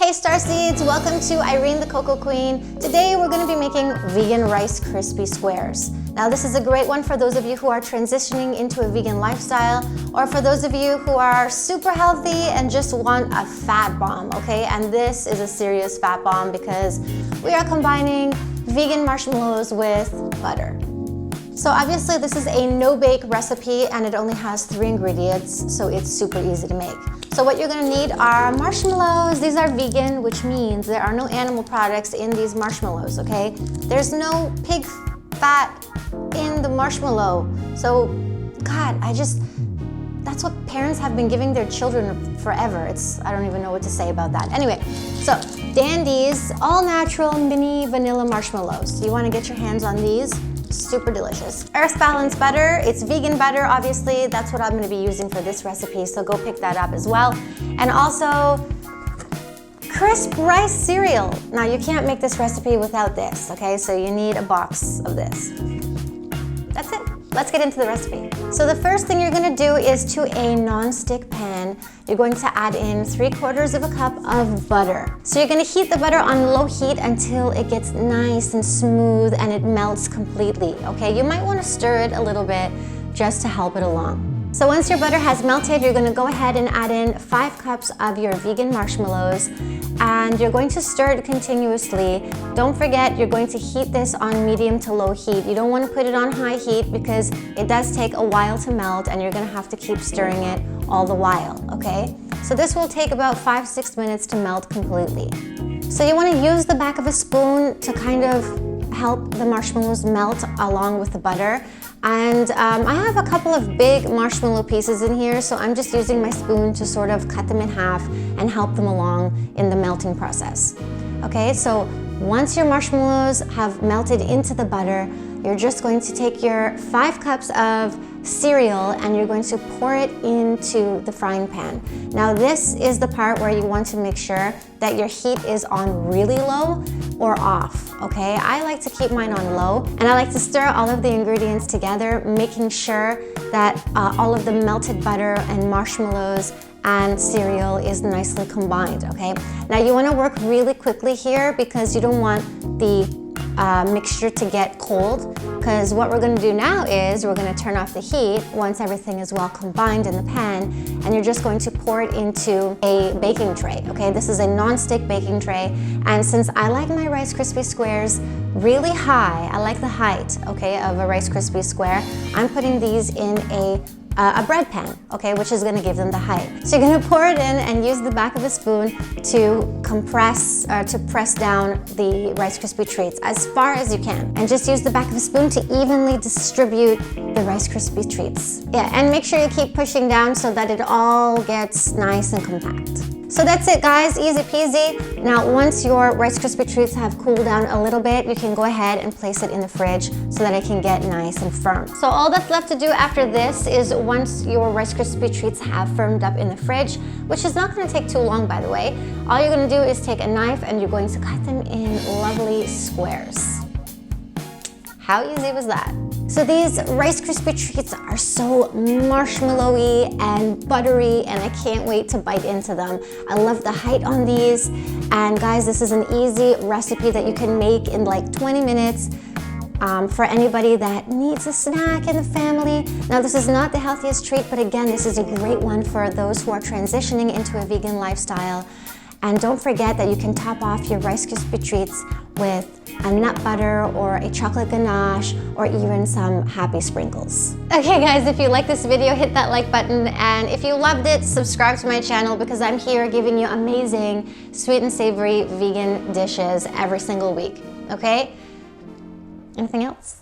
Hey Starseeds, welcome to Irene the Cocoa Queen. Today we're going to be making vegan Rice Krispie squares. Now this is a great one for those of you who are transitioning into a vegan lifestyle, or for those of you who are super healthy and just want a fat bomb, okay? And this is a serious fat bomb because we are combining vegan marshmallows with butter. So obviously this is a no-bake recipe and it only has 3 ingredients, so it's super easy to make. So what you're gonna need are marshmallows. These are vegan, which means there are no animal products in these marshmallows, okay? There's no pig fat in the marshmallow. So, God, that's what parents have been giving their children forever. I don't even know what to say about that. Anyway, so Dandy's all natural mini vanilla marshmallows. You wanna get your hands on these. Super delicious. Earth Balance butter, it's vegan butter, obviously. That's what I'm gonna be using for this recipe, so go pick that up as well. And also, crisp rice cereal. Now you can't make this recipe without this, okay? So you need a box of this. That's it. Let's get into the recipe. So the first thing you're gonna do is to a non-stick pan, you're going to add in 3/4 of a cup of butter. So you're gonna heat the butter on low heat until it gets nice and smooth and it melts completely, okay? You might wanna stir it a little bit just to help it along. So once your butter has melted, you're gonna go ahead and add in 5 cups of your vegan marshmallows, and you're going to stir it continuously. Don't forget, you're going to heat this on medium to low heat. You don't want to put it on high heat because it does take a while to melt and you're gonna have to keep stirring it all the while, okay? So this will take about 5-6 minutes to melt completely. So you wanna use the back of a spoon to kind of help the marshmallows melt along with the butter. And I have a couple of big marshmallow pieces in here, so I'm just using my spoon to sort of cut them in half and help them along in the melting process. Okay, so once your marshmallows have melted into the butter, you're just going to take your 5 cups of cereal and you're going to pour it into the frying pan. Now this is the part where you want to make sure that your heat is on really low or off, okay? I like to keep mine on low, and I like to stir all of the ingredients together, making sure that all of the melted butter and marshmallows and cereal is nicely combined, okay? Now you wanna work really quickly here because you don't want the mixture to get cold, because what we're gonna do now is we're gonna turn off the heat once everything is well combined in the pan, and you're just going to pour it into a baking tray, okay? This is a non-stick baking tray, and since I like my Rice Krispie squares really high, I like the height, okay, of a Rice Krispie square, I'm putting these in a bread pan, okay, which is gonna give them the height. So you're gonna pour it in and use the back of a spoon to compress, to press down the Rice Krispie treats as far as you can. And just use the back of a spoon to evenly distribute the Rice Krispie treats. Yeah, and make sure you keep pushing down so that it all gets nice and compact. So that's it, guys, easy peasy. Now, once your Rice Krispie treats have cooled down a little bit, you can go ahead and place it in the fridge so that it can get nice and firm. So all that's left to do after this is once your Rice Krispie treats have firmed up in the fridge, which is not gonna take too long, by the way, all you're gonna do is take a knife and you're going to cut them in lovely squares. How easy was that? So these Rice Krispie treats are so marshmallowy and buttery, and I can't wait to bite into them. I love the height on these, and guys, this is an easy recipe that you can make in like 20 minutes for anybody that needs a snack in the family. Now this is not the healthiest treat, but again, this is a great one for those who are transitioning into a vegan lifestyle. And don't forget that you can top off your Rice Krispie treats with a nut butter or a chocolate ganache or even some happy sprinkles. Okay guys, if you like this video, hit that like button, and if you loved it, subscribe to my channel because I'm here giving you amazing sweet and savory vegan dishes every single week, okay? Anything else?